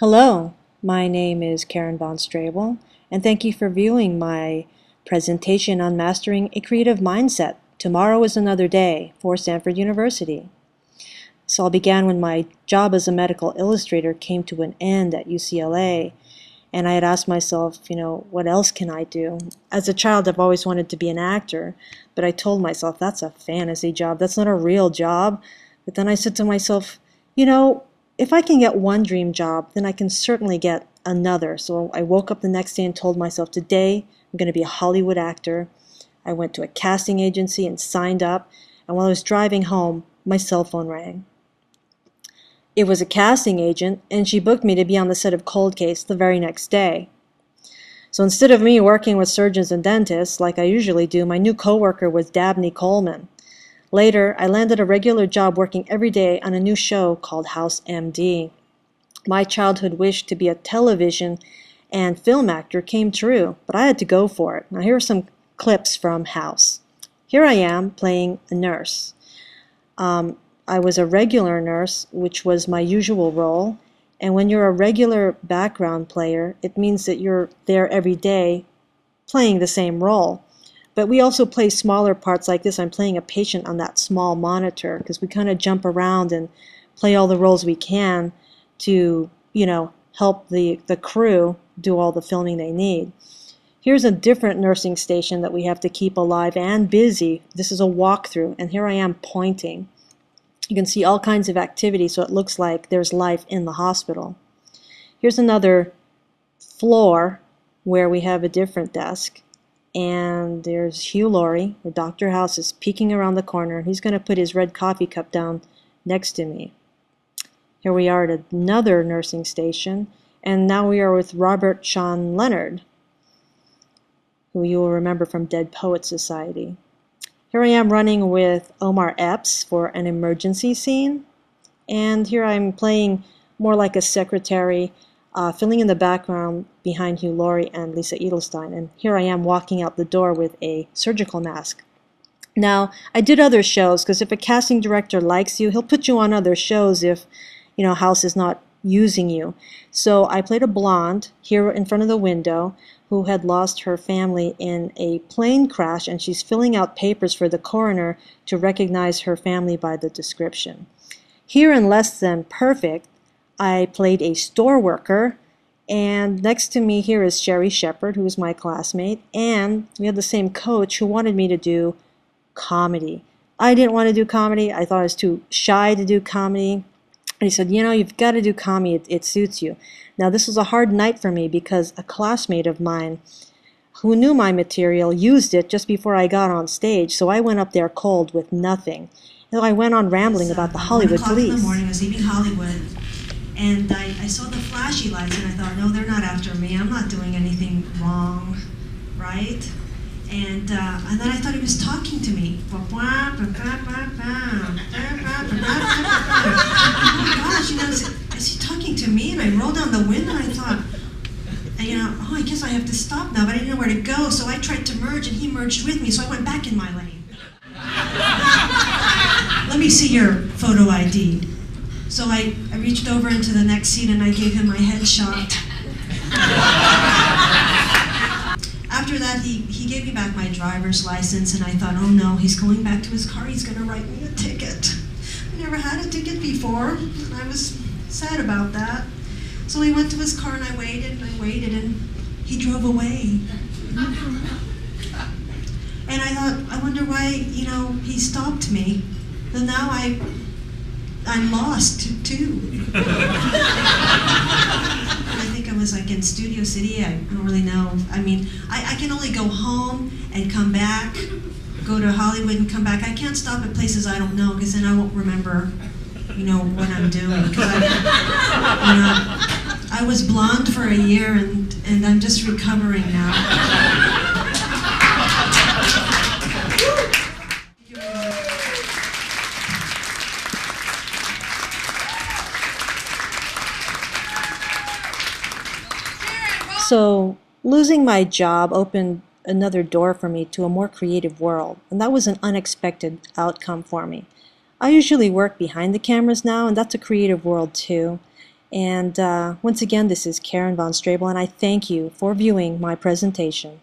Hello, my name is Karen Von Strabel, and thank you for viewing my presentation on mastering a creative mindset. Tomorrow is another day for Stanford University. This all began when my job as a medical illustrator came to an end at UCLA, and I had asked myself, what else can I do? As a child, I've always wanted to be an actor, but I told myself, that's a fantasy job, that's not a real job. But then I said to myself, if I can get one dream job, then I can certainly get another. So I woke up the next day and told myself, today I'm going to be a Hollywood actor. I went to a casting agency and signed up, and while I was driving home, my cell phone rang. It was a casting agent, and she booked me to be on the set of Cold Case the very next day. So instead of me working with surgeons and dentists, like I usually do, my new coworker was Dabney Coleman. Later, I landed a regular job working every day on a new show called House MD. My childhood wish to be a television and film actor came true, but I had to go for it. Now here are some clips from House. Here I am playing a nurse. I was a regular nurse, which was my usual role, and when you're a regular background player, it means that you're there every day playing the same role. But we also play smaller parts like this. I'm playing a patient on that small monitor because we kind of jump around and play all the roles we can to, help the crew do all the filming they need. Here's a different nursing station that we have to keep alive and busy. This is a walkthrough, and here I am pointing. You can see all kinds of activity, so it looks like there's life in the hospital. Here's another floor where we have a different desk. And there's Hugh Laurie, where Dr. House is peeking around the corner, and he's going to put his red coffee cup down next to me. Here we are at another nursing station, and now we are with Robert Sean Leonard, who you will remember from Dead Poets Society. Here I am running with Omar Epps for an emergency scene, and here I'm playing more like a secretary, filling in the background behind Hugh Laurie and Lisa Edelstein. And here I am walking out the door with a surgical mask. Now, I did other shows because if a casting director likes you, he'll put you on other shows if, House is not using you. So I played a blonde here in front of the window who had lost her family in a plane crash, and she's filling out papers for the coroner to recognize her family by the description. Here in Less Than Perfect, I played a store worker, and next to me here is Sherry Shepard, who is my classmate, and we had the same coach who wanted me to do comedy. I didn't want to do comedy. I thought I was too shy to do comedy. And he said, you've got to do comedy. It suits you. Now, this was a hard night for me because a classmate of mine who knew my material used it just before I got on stage, so I went up there cold with nothing. I went on rambling about the Hollywood police. 1 o'clock in the morning, I was leaving Hollywood. And I saw the flashy lights, and I thought, no, they're not after me. I'm not doing anything wrong, right? And then I thought he was talking to me. Oh my gosh, is he talking to me? And I rolled down the window, and I thought, I guess I have to stop now, but I didn't know where to go. So I tried to merge, and he merged with me, so I went back in my lane. Let me see your photo ID. So I reached over into the next seat and I gave him my headshot. After that, he gave me back my driver's license, and I thought, oh no, he's going back to his car, he's going to write me a ticket. I never had a ticket before, and I was sad about that. So he went to his car and I waited, and he drove away. And I thought, I wonder why, he stopped me. And now I'm lost too. I think I was in Studio City. I don't really know. I can only go home and come back, go to Hollywood and come back. I can't stop at places I don't know because then I won't remember, what I'm doing. I was blonde for a year and I'm just recovering now. So losing my job opened another door for me to a more creative world, and that was an unexpected outcome for me. I usually work behind the cameras now, and that's a creative world too. And once again, this is Karen von Strabel, and I thank you for viewing my presentation.